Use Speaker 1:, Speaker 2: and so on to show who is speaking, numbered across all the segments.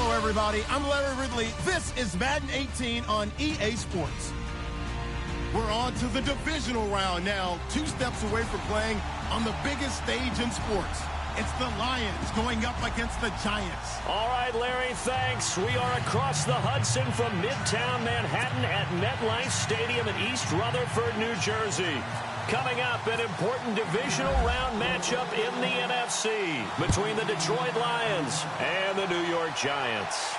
Speaker 1: Hello, everybody. I'm Larry Ridley. This is Madden 18 on EA Sports. We're on to the divisional round now, 2 steps away from playing on the biggest stage in sports. It's the Lions going up against the Giants.
Speaker 2: All right, Larry, thanks. We are across the Hudson from Midtown Manhattan at MetLife Stadium in East Rutherford, New Jersey. Coming up, an important divisional round matchup in the NFC between the Detroit Lions and the New York Giants.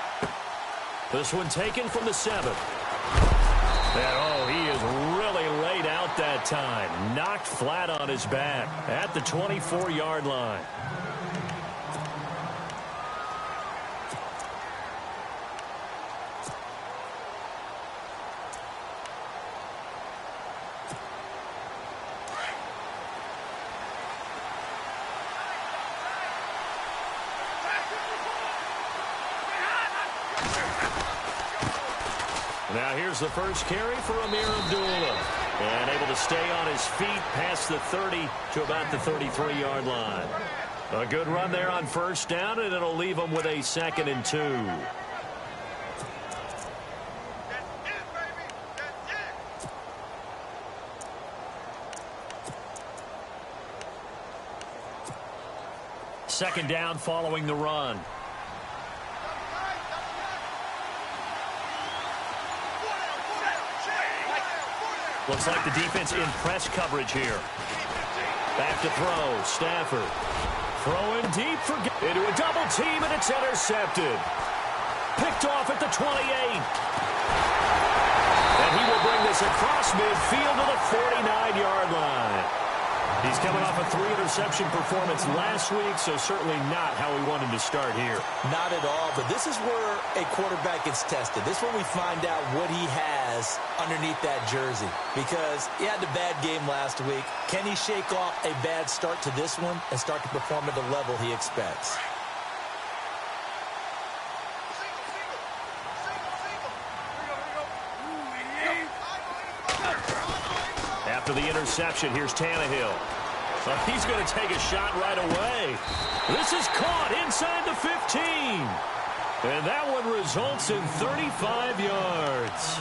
Speaker 2: This one taken from the 7th. And, oh, he is really laid out that time. Knocked flat on his back at the 24-yard line. Now here's the first carry for Amir Abdullah. And able to stay on his feet past the 30 to about the 33-yard line. A good run there on first down, and it'll leave him with a 2nd and 2. Second down following the run. Looks like the defense in press coverage here. Back to throw. Stafford. Throwing deep for into a double team, and it's intercepted. Picked off at the 28. And he will bring this across midfield to the 49-yard line. He's coming off a 3-interception performance last week, so certainly not how we wanted to start here.
Speaker 3: Not at all, but this is where a quarterback gets tested. This is where we find out what he has underneath that jersey, because he had a bad game last week. Can he shake off a bad start to this one and start to perform at the level he expects?
Speaker 2: After the interception, here's Tannehill. So he's going to take a shot right away. This is caught inside the 15. And that one results in 35 yards.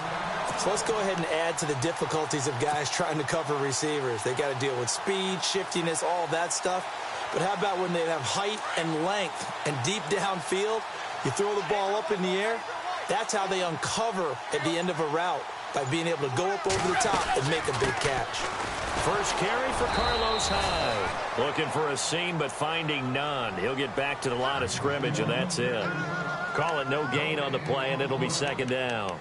Speaker 3: So let's go ahead and add to the difficulties of guys trying to cover receivers. They got to deal with speed, shiftiness, all that stuff. But how about when they have height and length and deep downfield? You throw the ball up in the air. That's how they uncover at the end of a route, by being able to go up over the top and make a big catch.
Speaker 2: First carry for Carlos Hyde. Looking for a seam, but finding none. He'll get back to the line of scrimmage, and that's it. Call it no gain on the play, and it'll be 2nd down.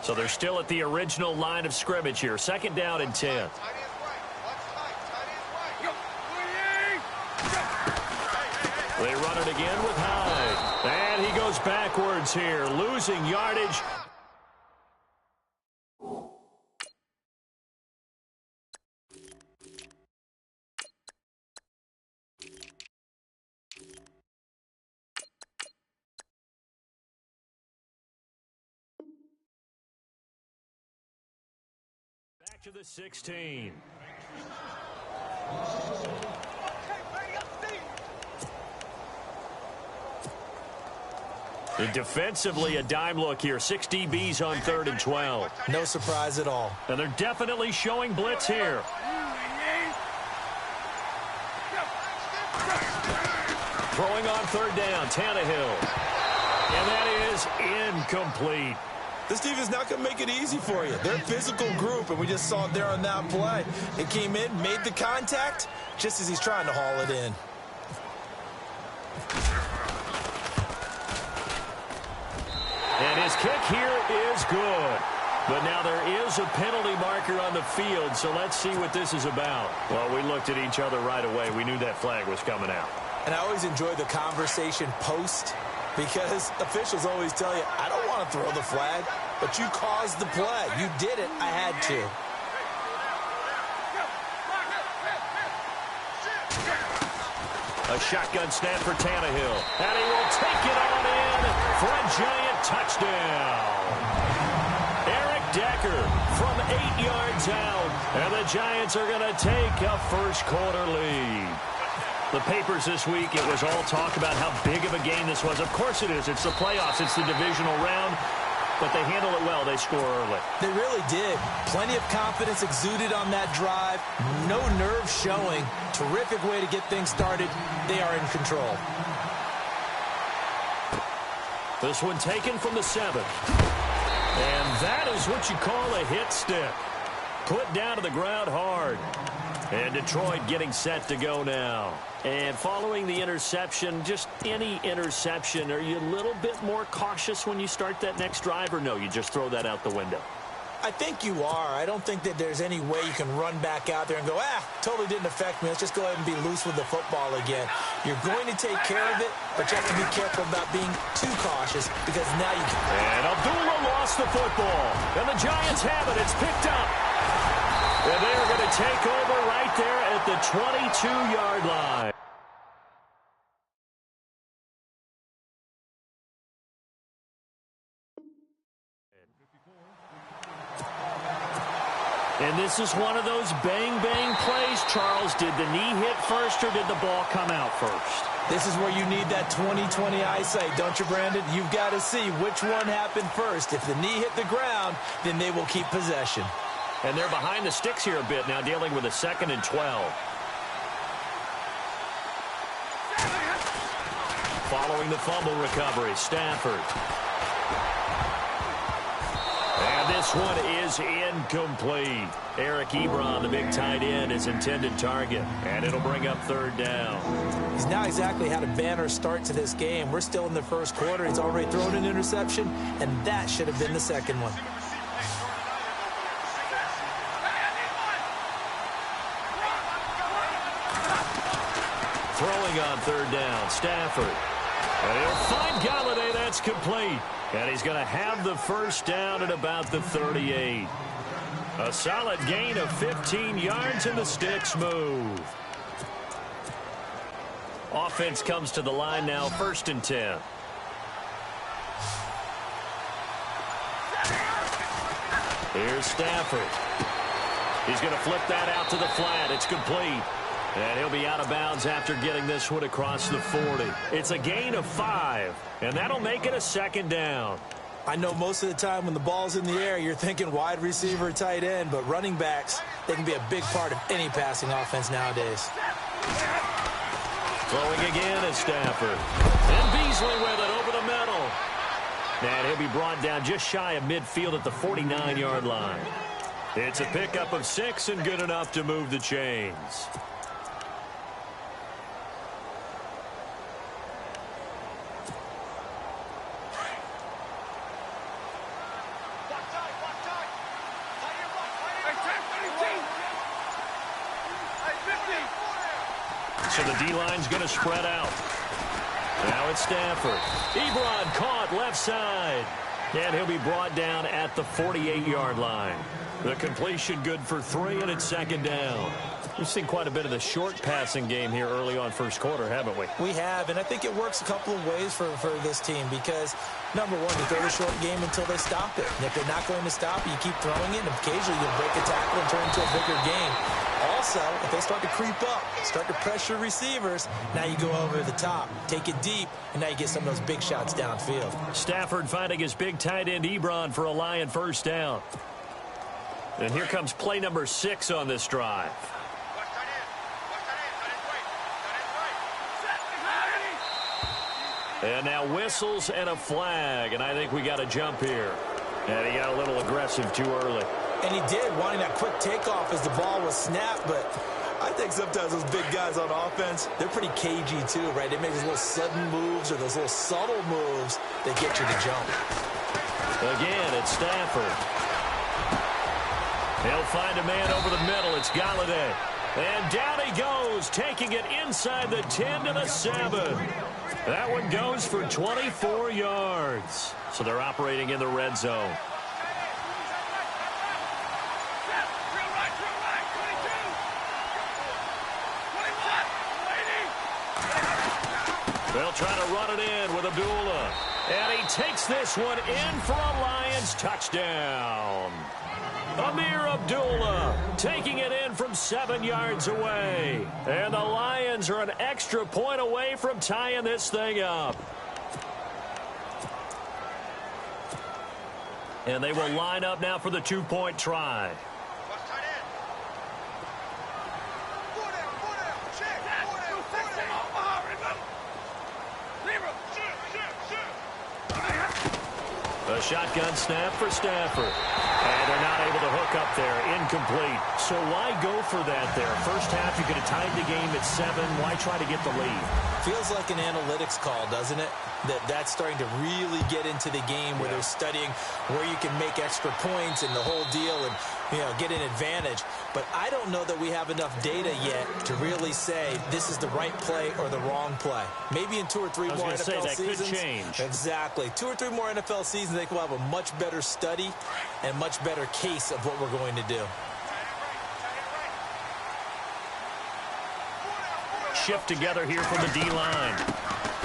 Speaker 2: So they're still at the original line of scrimmage here. 2nd down and 10. They run it again with Hyde. And he goes backwards here, losing yardage. Back to the 16. And defensively, a dime look here. 6 DBs on 3rd and 12.
Speaker 3: No surprise at all.
Speaker 2: And they're definitely showing blitz here. Throwing on 3rd down, Tannehill. And that is incomplete.
Speaker 3: This defense is not going to make it easy for you. They're a physical group, and we just saw it there on that play. It came in, made the contact, just as he's trying to haul it in.
Speaker 2: And his kick here is good. But now there is a penalty marker on the field, so let's see what this is about. Well, we looked at each other right away. We knew that flag was coming out.
Speaker 3: And I always enjoy the conversation post, because officials always tell you, I don't want to throw the flag, but you caused the play. You did it. I had to.
Speaker 2: A shotgun snap for Tannehill. And he will take it on in for a giant touchdown. Eric Decker from 8 yards out. And the Giants are going to take a first-quarter lead. The papers this week, it was all talk about how big of a game this was. Of course it is. It's the playoffs. It's the divisional round. But they handle it well. They score early.
Speaker 3: They really did. Plenty of confidence exuded on that drive. No nerve showing. Terrific way to get things started. They are in control.
Speaker 2: This one taken from the 7. And that is what you call a hit stick. Put down to the ground hard. And Detroit getting set to go now. And following the interception, just any interception, are you a little bit more cautious when you start that next drive, or no, you just throw that out the window?
Speaker 3: I think you are. I don't think that there's any way you can run back out there and go, totally didn't affect me. Let's just go ahead and be loose with the football again. You're going to take care of it, but you have to be careful about being too cautious because now you can.
Speaker 2: And Abdullah lost the football. And the Giants have it. It's picked up. And they're going to take over right there at the 22-yard line. And this is one of those bang-bang plays, Charles. Did the knee hit first or did the ball come out first?
Speaker 3: This is where you need that 20/20 eyesight, don't you, Brandon? You've got to see which one happened first. If the knee hit the ground, then they will keep possession.
Speaker 2: And they're behind the sticks here a bit now, dealing with a 2nd and 12. Following the fumble recovery, Stafford. And this one is incomplete. Eric Ebron, the big tight end, is intended target. And it'll bring up 3rd down.
Speaker 3: He's now exactly had a banner start to this game. We're still in the first quarter. He's already thrown an interception, and that should have been the second one.
Speaker 2: Throwing on 3rd down, Stafford. And he'll find Galladay. That's complete. And he's going to have the first down at about the 38. A solid gain of 15 yards, and the sticks move. Offense comes to the line now, 1st and 10. Here's Stafford. He's going to flip that out to the flat. It's complete. And he'll be out of bounds after getting this one across the 40. It's a gain of 5, and that'll make it a 2nd down.
Speaker 3: I know most of the time when the ball's in the air, you're thinking wide receiver, tight end, but running backs, they can be a big part of any passing offense nowadays.
Speaker 2: Throwing again is Stafford. And Beasley with it over the middle. And he'll be brought down just shy of midfield at the 49-yard line. It's a pickup of 6 and good enough to move the chains. So the D-line's going to spread out. Now it's Stafford. Ebron caught left side. And he'll be brought down at the 48-yard line. The completion good for 3, and it's 2nd down. We've seen quite a bit of the short passing game here early on first quarter, haven't we?
Speaker 3: We have, and I think it works a couple of ways for this team because, number one, you throw the short game until they stop it. And if they're not going to stop it, you keep throwing it, and occasionally you'll break a tackle and turn it into a bigger game. Also, if they start to creep up, start to pressure receivers, now you go over the top, take it deep, and now you get some of those big shots downfield.
Speaker 2: Stafford finding his big tight end Ebron for a Lion first down. And here comes play number 6 on this drive. And now whistles and a flag, and I think we got a jump here. And he got a little aggressive too early.
Speaker 3: And he did, wanting that quick takeoff as the ball was snapped, but I think sometimes those big guys on offense, they're pretty cagey too, right? They make those little sudden moves or those little subtle moves that get you to jump.
Speaker 2: Again, it's Stafford. He'll find a man over the middle. It's Galladay. And down he goes, taking it inside the 10 to the 7. That one goes for 24 yards. So they're operating in the red zone. They'll try to run it in with Abdullah. And he takes this one in for a Lions touchdown. Amir Abdullah taking it in from 7 yards away. And the Lions are an extra point away from tying this thing up. And they will line up now for the two-point try. A shotgun snap for Stafford. And they're not able to hook up there. Incomplete. So why go for that there? First half, you could have tied the game at 7. Why try to get the lead?
Speaker 3: Feels like an analytics call, doesn't it? That's starting to really get into the game where they're studying where you can make extra points and the whole deal and, get an advantage. But I don't know that we have enough data yet to really say this is the right play or the wrong play. Maybe in 2 or 3 more NFL seasons.
Speaker 2: Could change.
Speaker 3: Exactly. 2 or 3 more NFL seasons, I think we'll have a much better study and much better case of what we're going to do.
Speaker 2: Shift together here from the D-line.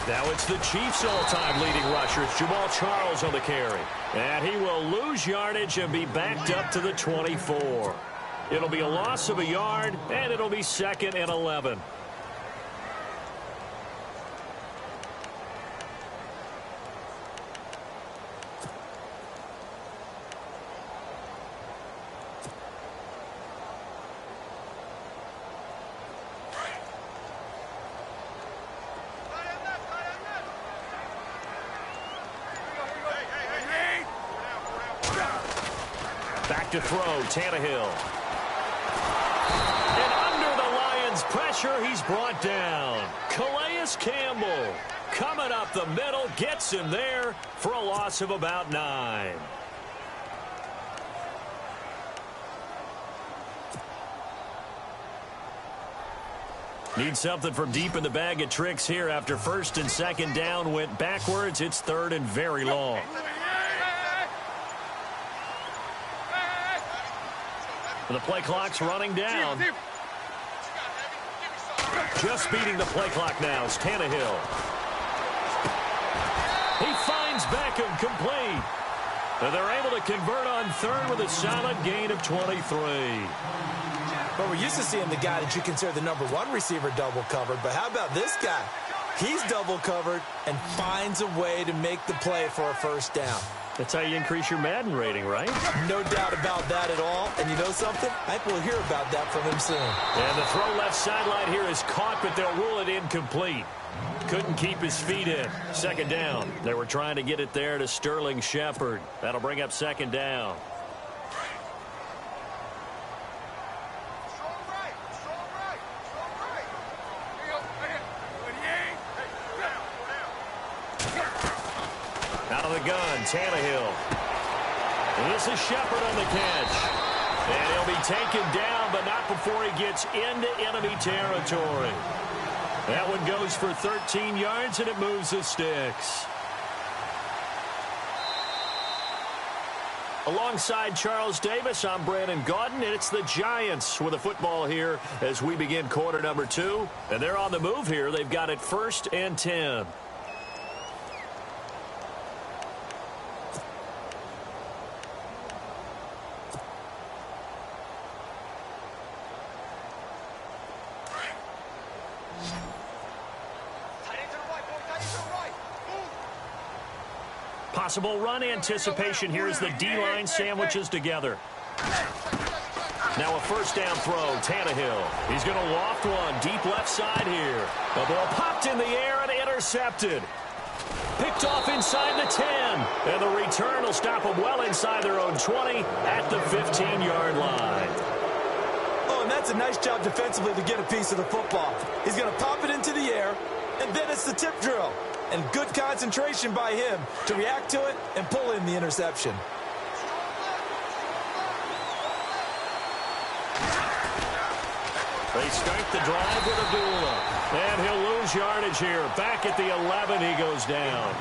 Speaker 2: Now it's the Chiefs' all-time leading rusher. It's Jamal Charles on the carry. And he will lose yardage and be backed up to the 24. It'll be a loss of a yard, and it'll be 2nd and 11. Back to throw, Tannehill. And under the Lions' pressure, he's brought down. Calais Campbell coming up the middle, gets him there for a loss of about 9. Need something from deep in the bag of tricks here after 1st and 2nd down went backwards. It's 3rd and very long. The play clock's running down. Just beating the play clock now is Tannehill. He finds Beckham complete. And they're able to convert on 3rd with a solid gain of 23.
Speaker 3: Well, we're used to seeing the guy that you consider the #1 receiver double covered, but how about this guy? He's double covered and finds a way to make the play for a 1st down.
Speaker 2: That's how you increase your Madden rating, right?
Speaker 3: No doubt about that at all. And you know something? I think we'll hear about that from him soon.
Speaker 2: And the throw left sideline here is caught, but they'll rule it incomplete. Couldn't keep his feet in. 2nd down. They were trying to get it there to Sterling Shepard. That'll bring up 2nd down. Out of the gun, Tannehill. And this is Shepard on the catch. And he'll be taken down, but not before he gets into enemy territory. That one goes for 13 yards, and it moves the sticks. Alongside Charles Davis, I'm Brandon Gaudin, and it's the Giants with the football here as we begin quarter number 2. And they're on the move here. They've got it 1st and 10. Possible run anticipation here as the D-line sandwiches together. Now a 1st down throw, Tannehill. He's going to loft one deep left side here. The ball popped in the air and intercepted. Picked off inside the 10. And the return will stop them well inside their own 20 at the 15-yard line.
Speaker 3: Oh, and that's a nice job defensively to get a piece of the football. He's going to pop it into the air, and then it's the tip drill. And good concentration by him to react to it and pull in the interception.
Speaker 2: They start the drive with Abdullah. And he'll lose yardage here. Back at the 11, he goes down.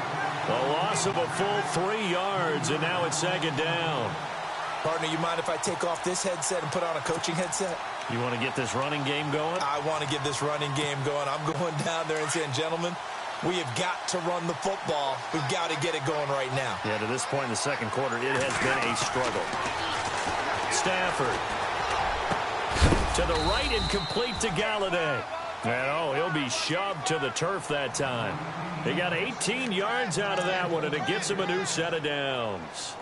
Speaker 2: A loss of a full 3 yards, and now it's 2nd down.
Speaker 3: Partner, you mind if I take off this headset and put on a coaching headset?
Speaker 2: You want to get this running game going?
Speaker 3: I want to get this running game going. I'm going down there and saying, gentlemen, we have got to run the football. We've got to get it going right now.
Speaker 2: Yeah, to this point in the 2nd quarter, it has been a struggle. Stafford. To the right and complete to Galladay. And, he'll be shoved to the turf that time. He got 18 yards out of that one, and it gets him a new set of downs.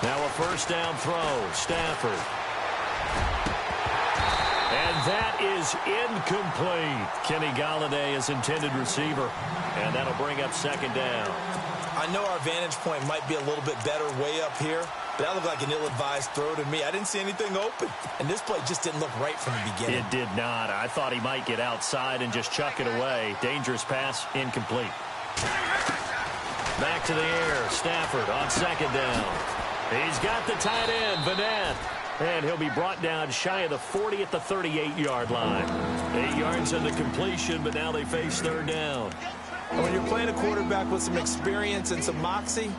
Speaker 2: Now a first down throw. Stafford. And that is incomplete. Kenny Galladay is intended receiver. And that'll bring up second down.
Speaker 3: I know our vantage point might be a little bit better way up here, but that looked like an ill-advised throw to me. I didn't see anything open. And this play just didn't look right from the beginning.
Speaker 2: It did not. I thought he might get outside and just chuck it away. Dangerous pass, incomplete. Back to the air. Stafford on second down. He's got the tight end, Vanette. And he'll be brought down shy of the 40 at the 38-yard line. 8 yards on the completion, but now they face third down.
Speaker 3: When you're playing a quarterback with some experience and some moxie,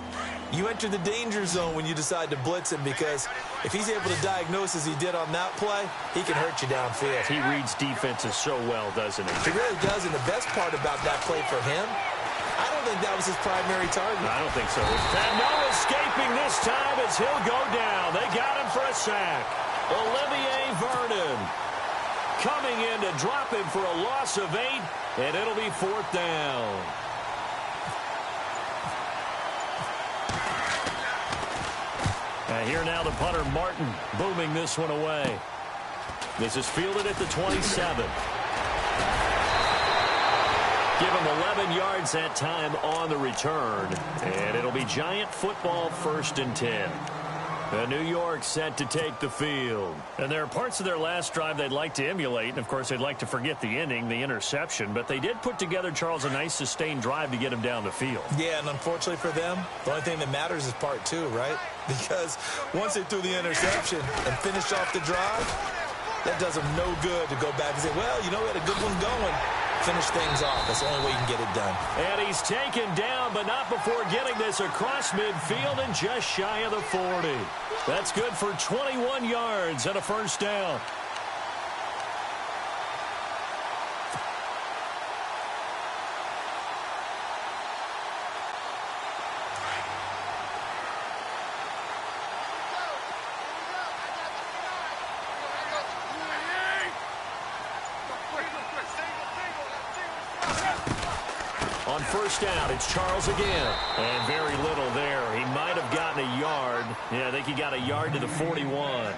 Speaker 3: you enter the danger zone when you decide to blitz him, because if he's able to diagnose as he did on that play, he can hurt you downfield.
Speaker 2: He reads defenses so well, doesn't he?
Speaker 3: He really does, and the best part about that play for him, I don't think that was his primary target.
Speaker 2: I don't think so. And no escaping this time as he'll go down. They got him for a sack. Olivier Vernon coming in to drop him for a loss of 8, and it'll be fourth down. And here now the punter, Martin, booming this one away. This is fielded at the 27. Give him 11 yards that time on the return. And it'll be Giant football, 1st and 10. New York set to take the field. And there are parts of their last drive they'd like to emulate. And, of course, they'd like to forget the ending, the interception. But they did put together, Charles, a nice sustained drive to get him down the field.
Speaker 3: Yeah, and unfortunately for them, the only thing that matters is part 2, right? Because once they threw the interception and finished off the drive, that does them no good to go back and say, well, you know, we had a good one going. Finish things off. That's the only way you can get it done.
Speaker 2: And he's taken down, but not before getting this across midfield and just shy of the 40. That's good for 21 yards and a first down. On first down, it's Charles again. And very little there. He might have gotten a yard. Yeah, I think he got a yard to the 41.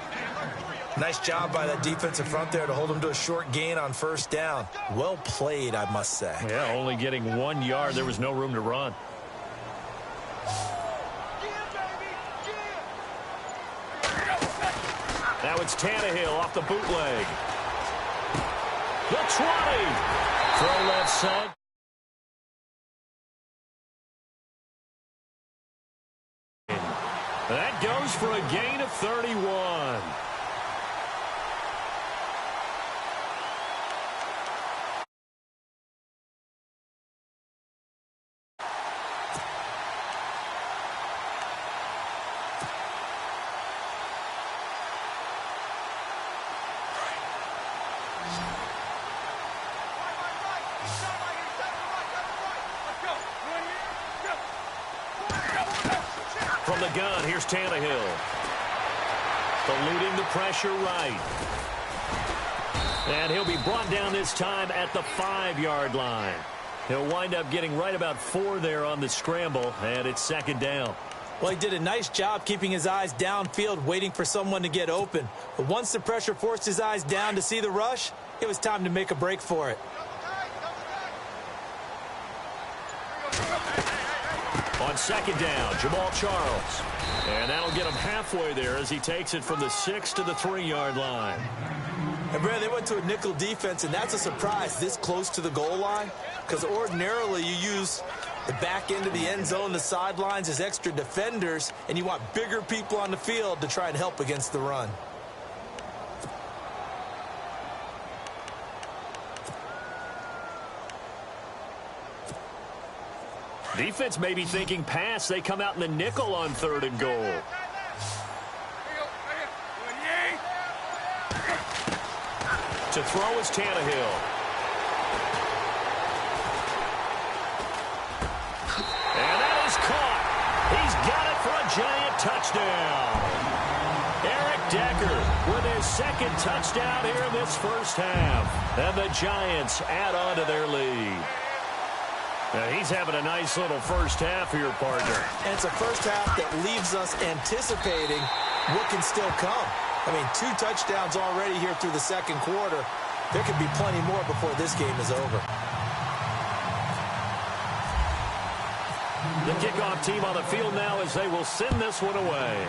Speaker 3: Nice job by that defensive front there to hold him to a short gain on first down. Well played, I must say.
Speaker 2: Yeah, only getting 1 yard. There was no room to run. Now it's Tannehill off the bootleg. The 20. Throw left side. That goes for a gain of 31. From the gun, here's Tannehill. Eluding the pressure right. And he'll be brought down this time at the 5-yard line. He'll wind up getting right about 4 there on the scramble, and it's second down.
Speaker 3: Well, he did a nice job keeping his eyes downfield, waiting for someone to get open. But once the pressure forced his eyes down to see the rush, it was time to make a break for it.
Speaker 2: On second down, Jamal Charles. And that'll get him halfway there as he takes it from the 6 to the 3-yard line.
Speaker 3: And, Brad, they went to a nickel defense, and that's a surprise this close to the goal line, because ordinarily you use the back end of the end zone, the sidelines as extra defenders, and you want bigger people on the field to try and help against the run.
Speaker 2: Defense may be thinking pass. They come out in the nickel on 3rd and goal. To throw is Tannehill. touchdown. Eric Decker with his second touchdown here in this first half. And the Giants add on to their lead. Now he's having a nice little first half here, partner.
Speaker 3: And it's a first half that leaves us anticipating what can still come. I mean, 2 touchdowns already here through the second quarter. There could be plenty more before this game is over.
Speaker 2: The kickoff team on the field now as they will send this one away.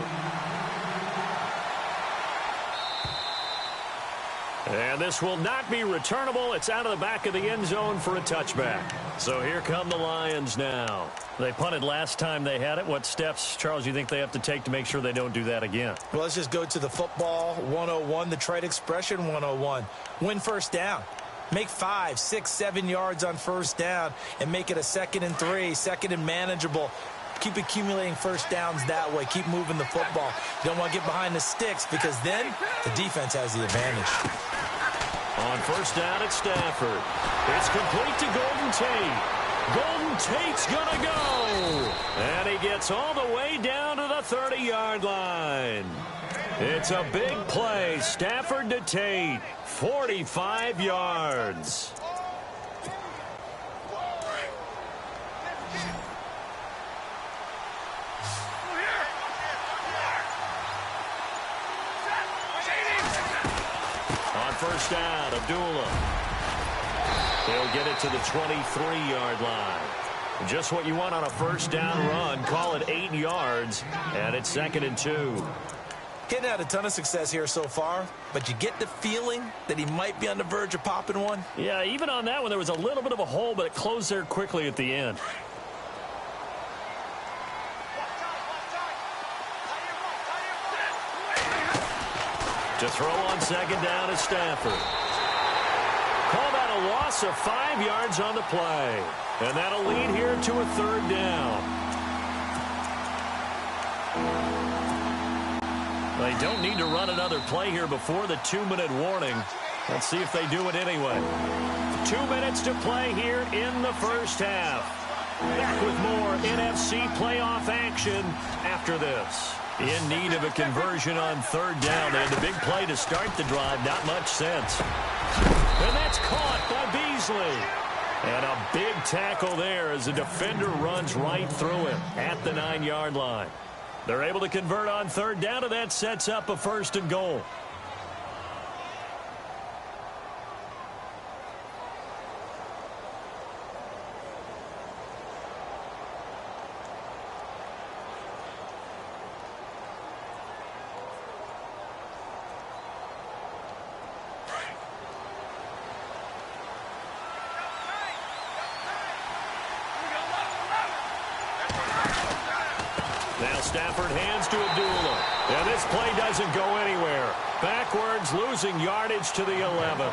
Speaker 2: And this will not be returnable. It's out of the back of the end zone for a touchback. So here come the Lions now. They punted last time they had it. What steps, Charles, you think they have to take to make sure they don't do that again?
Speaker 3: Well, let's just go to the football 101, the trade expression 101. Win first down. Make 5, 6, 7 yards on first down and make it a 2nd and 3, 2nd and manageable. Keep accumulating first downs that way. Keep moving the football. You don't want to get behind the sticks because then the defense has the advantage.
Speaker 2: On first down at Stafford. It's complete to Golden Tate. Golden Tate's going to go. And he gets all the way down to the 30-yard line. It's a big play. Stafford to Tate. 45 yards. On first down, Abdullah. He'll get it to the 23-yard line. Just what you want on a first down run. Call it 8 yards, and it's 2nd and 2.
Speaker 3: Getting had a ton of success here so far, but you get the feeling that he might be on the verge of popping one.
Speaker 2: Yeah, even on that one, there was a little bit of a hole, but it closed there quickly at the end. To throw on second down is Stafford. Call that a loss of 5 yards on the play. And that'll lead here to a 3rd down. They don't need to run another play here before the 2-minute warning. Let's see if they do it anyway. 2 minutes to play here in the first half. Back with more NFC playoff action after this. In need of a conversion on 3rd down. They had the big play to start the drive. Not much sense. And that's caught by Beasley. And a big tackle there as the defender runs right through him at the 9-yard line. They're able to convert on 3rd down, and that sets up a 1st and goal. Now Stafford hands to Abdullah. And this play doesn't go anywhere. Backwards, losing yardage to the 11.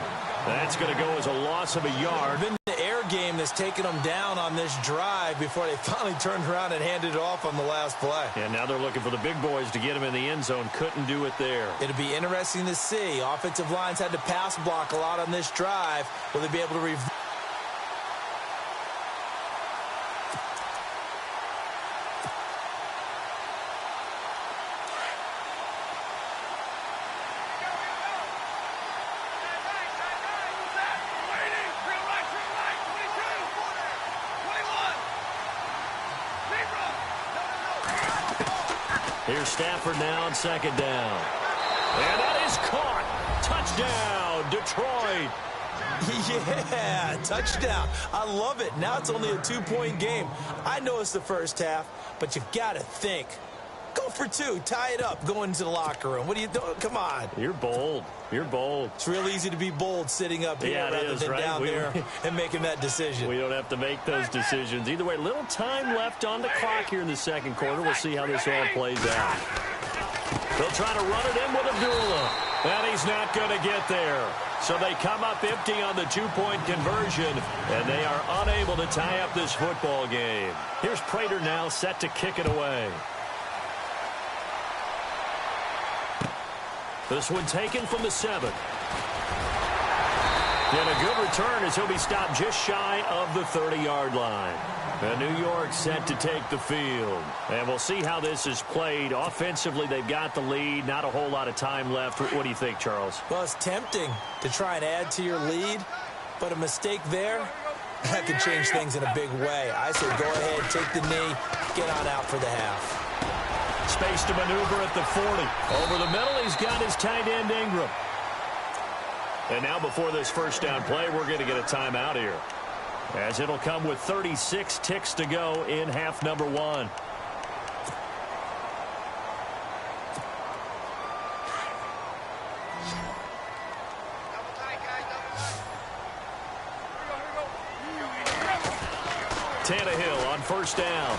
Speaker 2: That's going to go as a loss of a yard.
Speaker 3: Been the air game that's taken them down on this drive before they finally turned around and handed it off on the last play.
Speaker 2: And now they're looking for the big boys to get him in the end zone. Couldn't do it there.
Speaker 3: It'll be interesting to see. Offensive lines had to pass block a lot on this drive. Will they be able to reverse?
Speaker 2: Here's Stafford now on 2nd down. And that is caught. Touchdown, Detroit.
Speaker 3: Yeah, touchdown. I love it. Now it's only a 2-point game. I know it's the first half, but you've got to think. Go for 2. Tie it up. Go into the locker room. What are you doing? Come on.
Speaker 2: You're bold. You're bold.
Speaker 3: It's real easy to be bold sitting up here rather than
Speaker 2: right?
Speaker 3: down there and making that decision.
Speaker 2: We don't have to make those decisions. Either way, little time left on the clock here in the second quarter. We'll see how this all plays out. They'll try to run it in with Abdullah. And he's not going to get there. So they come up empty on the 2-point conversion, and they are unable to tie up this football game. Here's Prater now set to kick it away. This one taken from the 7. And a good return as he'll be stopped just shy of the 30-yard line. And New York set to take the field. And we'll see how this is played. Offensively, they've got the lead. Not a whole lot of time left. What do you think, Charles?
Speaker 3: Well, it's tempting to try and add to your lead, but a mistake there, that could change things in a big way. I say go ahead, take the knee, get on out for the half.
Speaker 2: Space to maneuver at the 40. Over the middle, he's got his tight end, Ingram. And now before this first down play, we're going to get a timeout here, as it'll come with 36 ticks to go in half number 1. Tannehill on first down.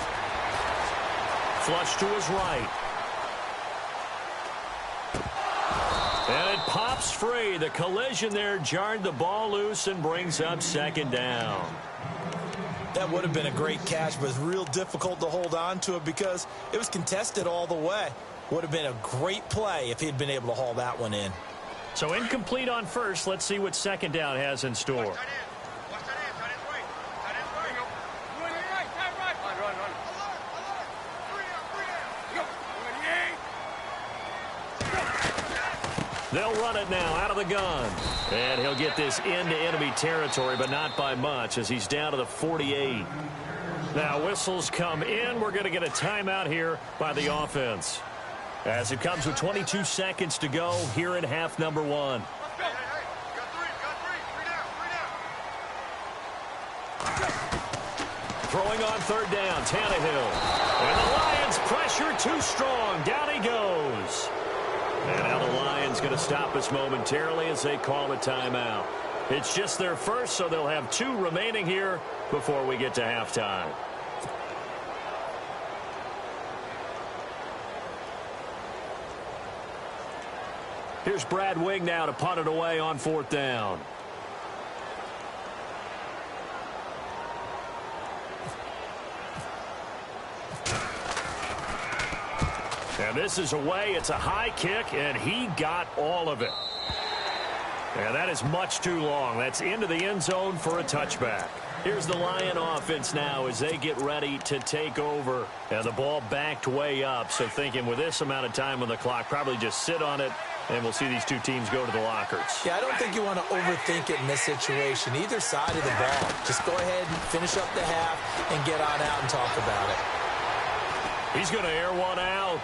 Speaker 2: Flush to his right. And it pops free. The collision there jarred the ball loose and brings up second down.
Speaker 3: That would have been a great catch, but it's real difficult to hold on to it because it was contested all the way. Would have been a great play if he'd been able to haul that one in.
Speaker 2: So incomplete on first. Let's see what second down has in store. They'll run it now out of the gun. And he'll get this into enemy territory, but not by much, as he's down to the 48. Now whistles come in. We're going to get a timeout here by the offense, as it comes with 22 seconds to go here in half number 1. Throwing on third down, Tannehill. And the Lions pressure too strong. Down he goes. And now the Lions going to stop us momentarily as they call a timeout. It's just their first, so they'll have 2 remaining here before we get to halftime. Here's Brad Wing now to punt it away on fourth down. And this is away. It's a high kick, and he got all of it. And that is much too long. That's into the end zone for a touchback. Here's the Lion offense now as they get ready to take over. And the ball backed way up. So thinking with this amount of time on the clock, probably just sit on it, and we'll see these 2 teams go to the lockers.
Speaker 3: Yeah, I don't think you want to overthink it in this situation. Either side of the ball. Just go ahead and finish up the half and get on out and talk about it.
Speaker 2: He's going to air one out.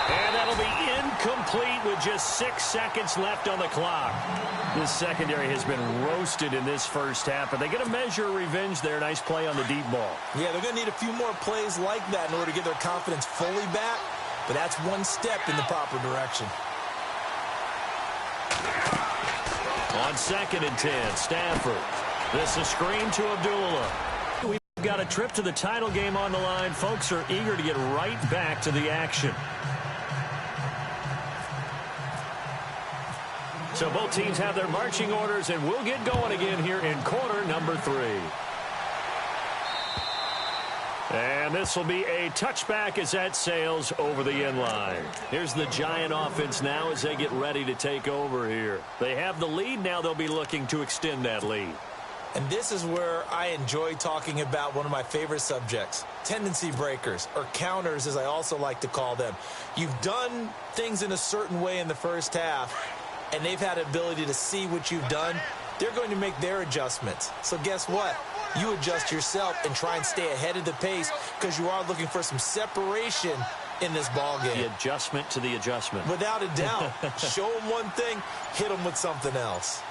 Speaker 2: And that'll be incomplete with just 6 seconds left on the clock. This secondary has been roasted in this first half, but they get a measure of revenge there. Nice play on the deep ball. Yeah, they're going to need a few more plays like that in order to get their confidence fully back, but that's one step in the proper direction. On 2nd and 10, Stafford. This is a screen to Abdullah. We've got a trip to the title game on the line. Folks are eager to get right back to the action. So both teams have their marching orders, and we'll get going again here in quarter number 3. And this will be a touchback as that sails over the end line. Here's the Giant offense now as they get ready to take over here. They have the lead. Now they'll be looking to extend that lead. And this is where I enjoy talking about one of my favorite subjects, tendency breakers, or counters as I also like to call them. You've done things in a certain way in the first half, and they've had the ability to see what you've done. They're going to make their adjustments. So guess what? You adjust yourself and try and stay ahead of the pace because you are looking for some separation in this ball game. The adjustment to the adjustment. Without a doubt. Show them one thing, hit them with something else.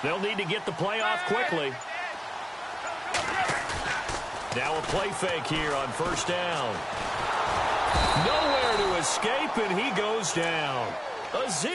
Speaker 2: They'll need to get the play off quickly. Now a play fake here on first down. Nowhere to escape, and he goes down. A zero.